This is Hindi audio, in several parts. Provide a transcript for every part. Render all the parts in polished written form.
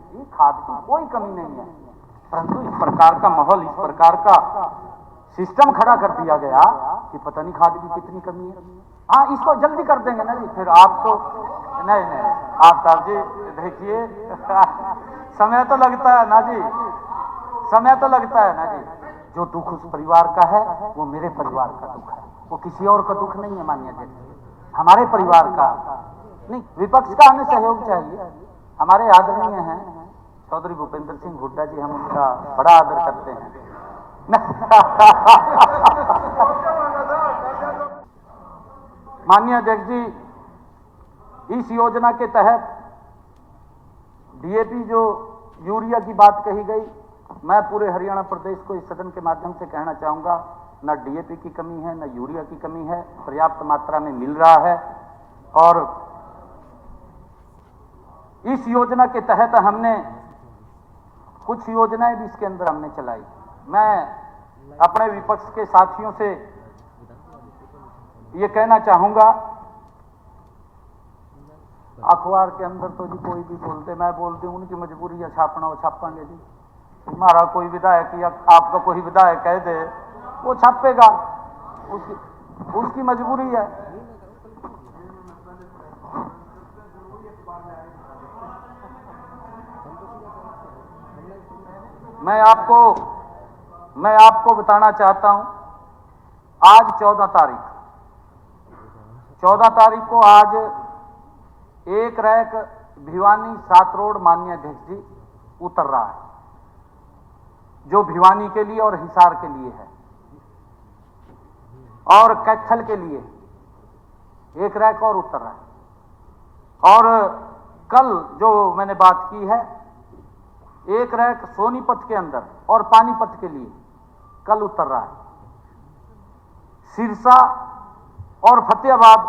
जी खाद की कोई कमी नहीं है, परंतु इस प्रकार का माहौल, इस प्रकार का सिस्टम खड़ा कर दिया गया कि पता नहीं खाद की कितनी कमी है। हाँ, इसको जल्दी कर देंगे ना जी, फिर आप तो नहीं नहीं आप साहब जी देखिए समय तो लगता है ना जी, समय तो लगता है ना जी। जो दुख उस परिवार का है वो मेरे परिवार का दुख है, वो किसी और का दुख नहीं है मान्य अध्यक्ष, हमारे परिवार का। नहीं, विपक्ष का हमें सहयोग चाहिए। हमारे आदरणीय हैं चौधरी भूपेंद्र सिंह हुड्डा जी, हम उनका बड़ा आदर करते हैं। माननीय अध्यक्ष जी, इस योजना के तहत डीएपी जो यूरिया की बात कही गई, मैं पूरे हरियाणा प्रदेश को इस सदन के माध्यम से कहना चाहूंगा, न डीएपी की कमी है न यूरिया की कमी है, पर्याप्त मात्रा में मिल रहा है। और इस योजना के तहत हमने कुछ योजनाएं भी इसके अंदर हमने चलाई। मैं अपने विपक्ष के साथियों से ये कहना चाहूंगा, अखबार के अंदर तो जी कोई भी बोलते, मैं बोलती हूं उनकी मजबूरी है, छापना वो छापेंगे जी। हमारा कोई विधायक या आपका कोई विधायक कह दे वो छापेगा, उसकी मजबूरी है। मैं आपको बताना चाहता हूं, आज 14 तारीख को आज एक रैक भिवानी 7 रोड माननीय अध्यक्ष जी उतर रहा है, जो भिवानी के लिए और हिसार के लिए है और कैथल के लिए एक रैक और उतर रहा है। और कल जो मैंने बात की है, एक रैक सोनीपत के अंदर और पानीपत के लिए कल उतर रहा है। सिरसा और फतेहाबाद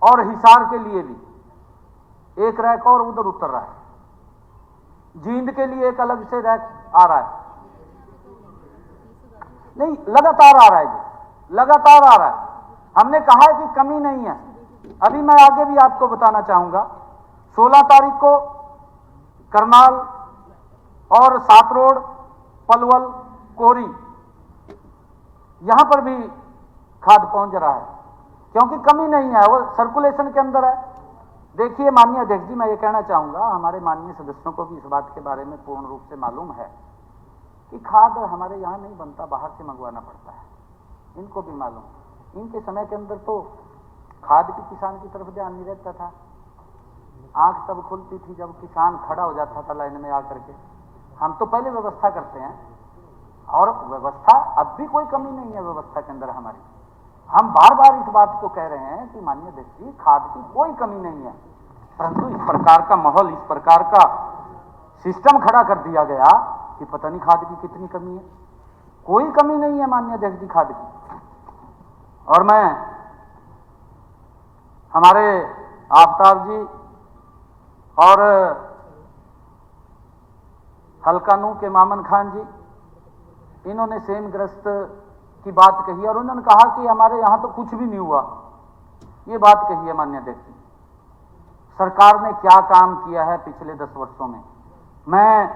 और हिसार के लिए भी एक रैक और उधर उतर रहा है। जींद के लिए एक अलग से रैक आ रहा है। नहीं, लगातार आ रहा है जी, लगातार आ रहा है। हमने कहा है कि कमी नहीं है। अभी मैं आगे भी आपको बताना चाहूंगा, 16 तारीख को करनाल और 7 रोड, पलवल, कोरी, यहां पर भी खाद पहुंच रहा है, क्योंकि कमी नहीं है, वो सर्कुलेशन के अंदर है। देखिए माननीय अध्यक्ष जी, मैं ये कहना चाहूंगा, हमारे माननीय सदस्यों को भी इस बात के बारे में पूर्ण रूप से मालूम है कि खाद हमारे यहां नहीं बनता, बाहर से मंगवाना पड़ता है। इनको भी मालूम, इनके समय के अंदर तो खाद की किसान की तरफ ध्यान नहीं रहता था। आंख तब खुलती थी जब किसान खड़ा हो जाता था लाइन में आकर के। हम तो पहले व्यवस्था करते हैं, और व्यवस्था अब भी कोई कमी नहीं है व्यवस्था के अंदर हमारी। हम बार बार इस बात को कह रहे हैं कि माननीय अध्यक्ष जी, खाद की कोई कमी नहीं है, परंतु इस प्रकार का माहौल, इस प्रकार का सिस्टम खड़ा कर दिया गया कि पता नहीं खाद की कितनी कमी है। कोई कमी नहीं है माननीय अध्यक्ष जी खाद की। और मैं हमारे आफ्ताब जी और हल्कानू के मामन खान जी, इन्होंने सेम ग्रस्त की बात कही और उन्होंने कहा कि हमारे यहां तो कुछ भी नहीं हुआ। ये बात कही है माननीय अध्यक्ष जी। सरकार ने क्या काम किया है पिछले 10 वर्षों में। मैं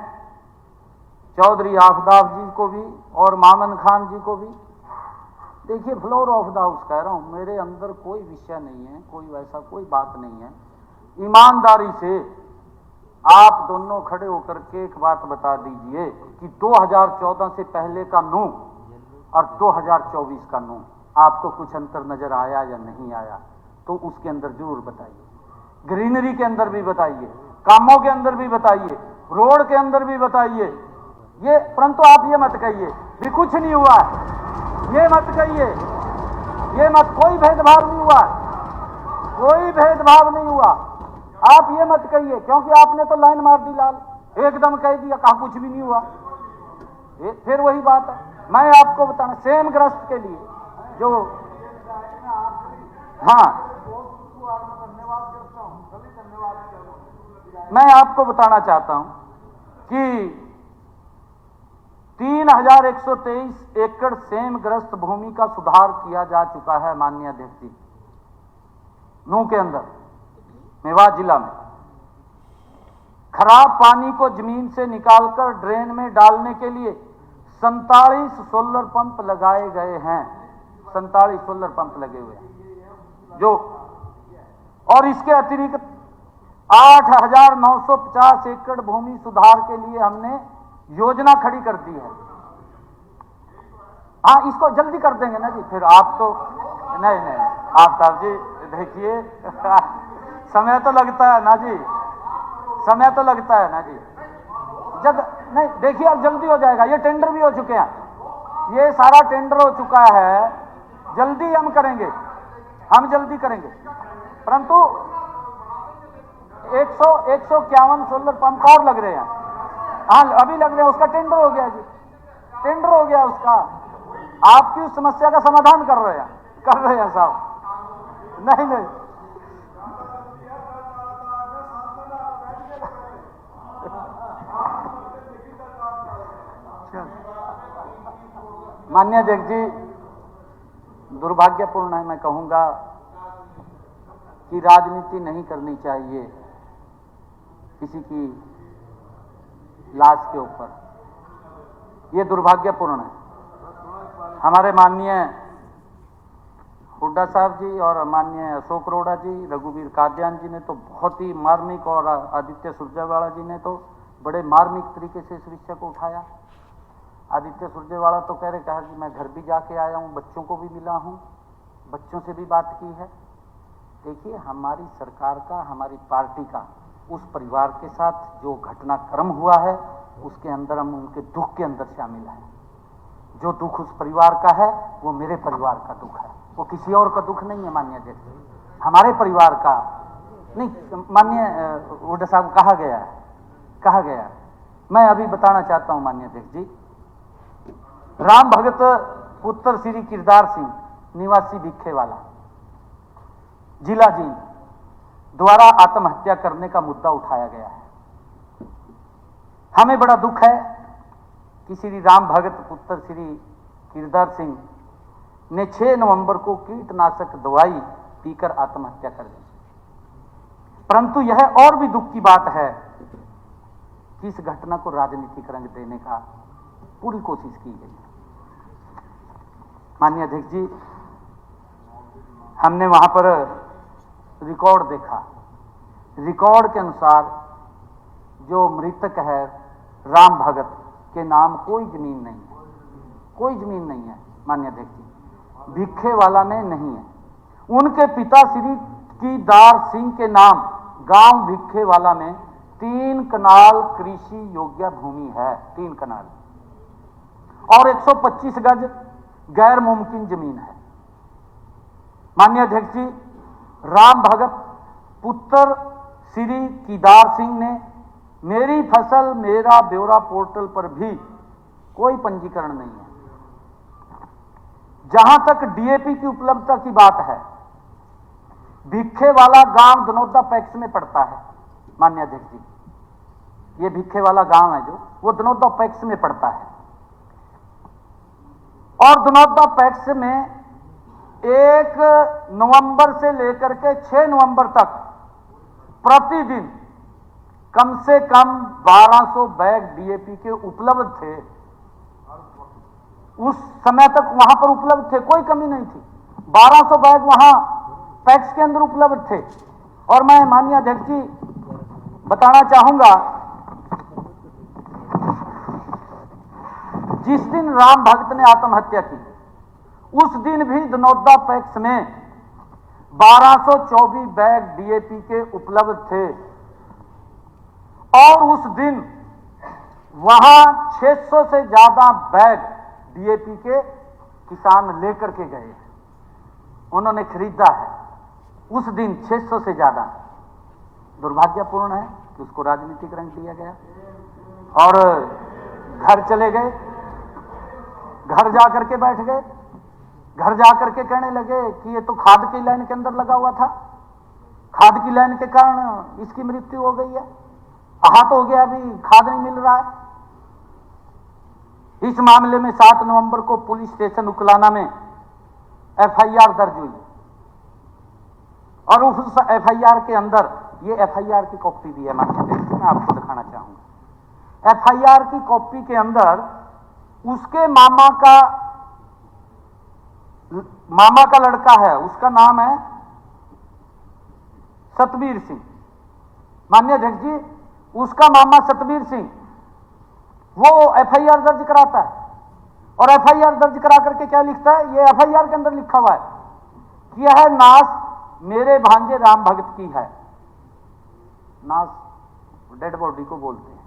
चौधरी आफ्ताब जी को भी और मामन खान जी को भी, देखिए फ्लोर ऑफ द हाउस कह रहा हूं, मेरे अंदर कोई विषय नहीं है, कोई वैसा कोई बात नहीं है। ईमानदारी से आप दोनों खड़े होकर के एक बात बता दीजिए कि 2014 से पहले का नू और 2024 का नू आपको कुछ अंतर नजर आया या नहीं आया, तो उसके अंदर जरूर बताइए। ग्रीनरी के अंदर भी बताइए, कामों के अंदर भी बताइए, रोड के अंदर भी बताइए। ये परंतु आप ये मत कहिए भी कुछ नहीं हुआ है, ये मत कहिए, ये मत, कोई भेदभाव नहीं हुआ, कोई भेदभाव नहीं हुआ। आप ये मत कहिए, क्योंकि आपने तो लाइन मार दी लाल, एकदम कह दिया कहा कुछ भी नहीं हुआ। फिर वही बात है, मैं आपको बताना, सेम ग्रस्त के लिए जो, हाँ मैं आपको बताना चाहता हूं कि 3123 एकड़ सेम ग्रस्त भूमि का सुधार किया जा चुका है माननीय अध्यक्ष जी, नू के अंदर, मेवात जिला में। खराब पानी को जमीन से निकालकर ड्रेन में डालने के लिए 47 सोलर पंप लगाए गए हैं। 47 सोलर पंप लगे हुए हैं जो, और इसके अतिरिक्त 8,950 एकड़ भूमि सुधार के लिए हमने योजना खड़ी कर दी है। हाँ, इसको जल्दी कर देंगे ना जी, फिर आप तो नहीं आप साहब जी देखिए समय तो लगता है ना जी, समय तो लगता है ना जी, जब नहीं देखिए अब जल्दी हो जाएगा। ये टेंडर भी हो चुके हैं, ये सारा टेंडर हो चुका है, जल्दी हम करेंगे, हम जल्दी करेंगे। परंतु 151 सोलर पंप और लग रहे हैं। हाँ अभी लग रहे हैं, उसका टेंडर हो गया जी, टेंडर हो गया उसका। आपकी उस समस्या का समाधान कर रहे हैं साहब। नहीं माननीय अध्यक्ष जी, दुर्भाग्यपूर्ण है, मैं कहूंगा कि राजनीति नहीं करनी चाहिए किसी की लाश के ऊपर, ये दुर्भाग्यपूर्ण है। हमारे माननीय हुड्डा साहब जी और माननीय अशोक अरोड़ा जी, रघुवीर कादियान जी ने तो बहुत ही मार्मिक, और आदित्य सुरजेवाला जी ने तो बड़े मार्मिक तरीके से इस विषय को उठाया। आदित्य सुरजेवाला तो कहा कि मैं घर भी जाके आया हूँ, बच्चों को भी मिला हूँ, बच्चों से भी बात की है। देखिए, हमारी सरकार का, हमारी पार्टी का उस परिवार के साथ जो घटनाक्रम हुआ है उसके अंदर हम उनके दुख के अंदर शामिल हैं। जो दुख उस परिवार का है वो मेरे परिवार का दुख है, वो किसी और का दुख नहीं है माननीय अध्यक्ष, हमारे परिवार का नहीं। माननीय हुड्डा साहब कहा गया है, मैं अभी बताना चाहता हूं माननीय अध्यक्ष जी। राम भगत पुत्र श्री किरदार सिंह निवासी भिखेवाला, जिला जींद द्वारा आत्महत्या करने का मुद्दा उठाया गया है। हमें बड़ा दुख है कि श्री राम भगत पुत्र श्री किरदार सिंह ने 6 नवंबर को कीटनाशक दवाई पीकर आत्महत्या कर दी। परंतु यह और भी दुख की बात है कि इस घटना को राजनीतिक रंग देने का पूरी कोशिश की गई। माननीय अध्यक्ष जी, हमने वहां पर रिकॉर्ड देखा, रिकॉर्ड के अनुसार जो मृतक है राम भगत के नाम कोई जमीन नहीं है, कोई जमीन नहीं है माननीय अध्यक्ष जी, भिखेवाला में नहीं है। उनके पिता श्री किरदार सिंह के नाम गांव भिखेवाला में 3 कनाल कृषि योग्य भूमि है, 3 कनाल, और 125 गज गैर मुमकिन जमीन है। माननीय अध्यक्ष जी, राम भगत पुत्र श्री किरदार सिंह ने मेरी फसल मेरा ब्यौरा पोर्टल पर भी कोई पंजीकरण नहीं है। जहां तक डीएपी की उपलब्धता की बात है, भिखेवाला गांव दनौदा पैक्स में पड़ता है माननीय अध्यक्ष जी, ये भिखेवाला गांव है जो, वो दनौदा पैक्स में पड़ता है। और दनौदा पैक्स में 1 नवंबर से लेकर के 6 नवंबर तक प्रतिदिन कम से कम 1200 बैग डीएपी के उपलब्ध थे। उस समय तक वहां पर उपलब्ध थे, कोई कमी नहीं थी, 1200 बैग वहां पैक्स के अंदर उपलब्ध थे। और मैं माननीय अध्यक्ष जी बताना चाहूंगा, जिस दिन राम भगत ने आत्महत्या की उस दिन भी दनौदा पैक्स में 1224 बैग डीएपी के उपलब्ध थे, और उस दिन वहां 600 से ज्यादा बैग डीएपी के किसान लेकर के गए, उन्होंने खरीदा है उस दिन 600 से ज्यादा। दुर्भाग्यपूर्ण है कि उसको राजनीतिक रंग दिया गया और घर चले गए, घर जाकर के बैठ गए, घर जाकर के कहने लगे कि ये तो खाद की लाइन के अंदर लगा हुआ था, खाद की लाइन के कारण इसकी मृत्यु हो गई है, आहत हो गया, अभी खाद नहीं मिल रहा है। इस मामले में 7 नवंबर को पुलिस स्टेशन उकलाना में एफआईआर दर्ज हुई और उस एफआईआर के अंदर ये FIR की कॉपी भी है मान्य अध्यक्ष, मैं आपको दिखाना चाहूंगा। FIR की कॉपी के अंदर उसके मामा का लड़का है, उसका नाम है सतबीर सिंह। माननीय अध्यक्ष जी, उसका मामा सतबीर सिंह वो FIR दर्ज कराता है, और FIR दर्ज करा करके क्या लिखता है, ये FIR के अंदर लिखा हुआ है कि यह नाश मेरे भांजे राम भगत की है। नाश डेड बॉडी को बोलते हैं।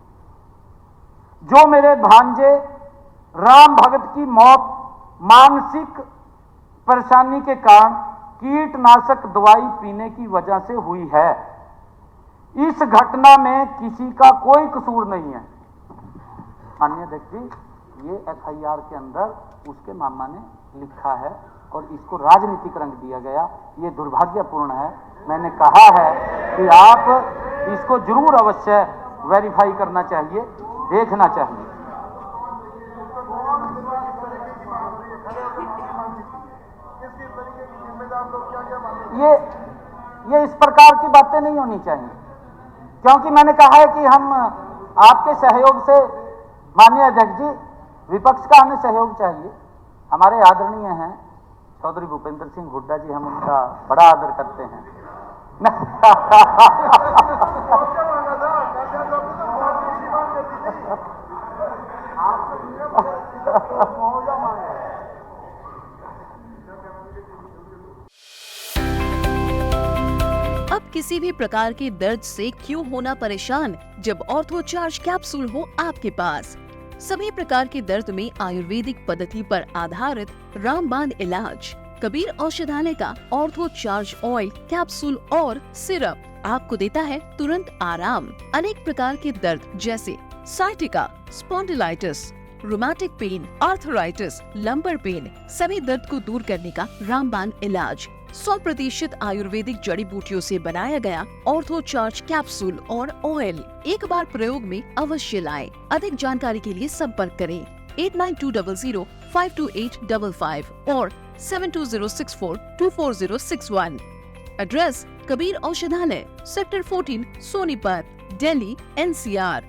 जो मेरे भांजे राम भगत की मौत मानसिक परेशानी के कारण कीटनाशक दवाई पीने की वजह से हुई है। इस घटना में किसी का कोई कसूर नहीं है। माननीय अध्यक्ष जी, ये FIR के अंदर उसके मामा ने लिखा है और इसको राजनीतिक रंग दिया गया। ये दुर्भाग्यपूर्ण है। मैंने कहा है कि आप इसको जरूर अवश्य वेरीफाई करना चाहिए, देखना चाहिए। ये इस प्रकार की बातें नहीं होनी चाहिए, क्योंकि मैंने कहा है कि हम आपके सहयोग से, माननीय अध्यक्ष जी, विपक्ष का हमें सहयोग चाहिए। हमारे आदरणीय हैं चौधरी भूपेंद्र सिंह हुड्डा जी, हम उनका बड़ा आदर करते हैं। अब किसी भी प्रकार के दर्द से क्यों होना परेशान, जब ऑर्थो चार्ज कैप्सूल हो आपके पास। सभी प्रकार के दर्द में आयुर्वेदिक पद्धति पर आधारित रामबाण इलाज। कबीर औषधालय का ऑर्थो चार्ज ऑयल, कैप्सूल और सिरप आपको देता है तुरंत आराम। अनेक प्रकार के दर्द जैसे sciatica, spondylitis, rheumatic pain, arthritis, lumbar pain, सभी दर्द को दूर करने का रामबाण इलाज। 100% आयुर्वेदिक जड़ी बूटियों से बनाया गया ऑर्थो चार्ज कैप्सूल और ऑयल एक बार प्रयोग में अवश्य लाएं। अधिक जानकारी के लिए संपर्क करें 8920528555 और 7206424061। एड्रेस कबीर औषधालय, सेक्टर 14, सोनीपत, दिल्ली, NCR।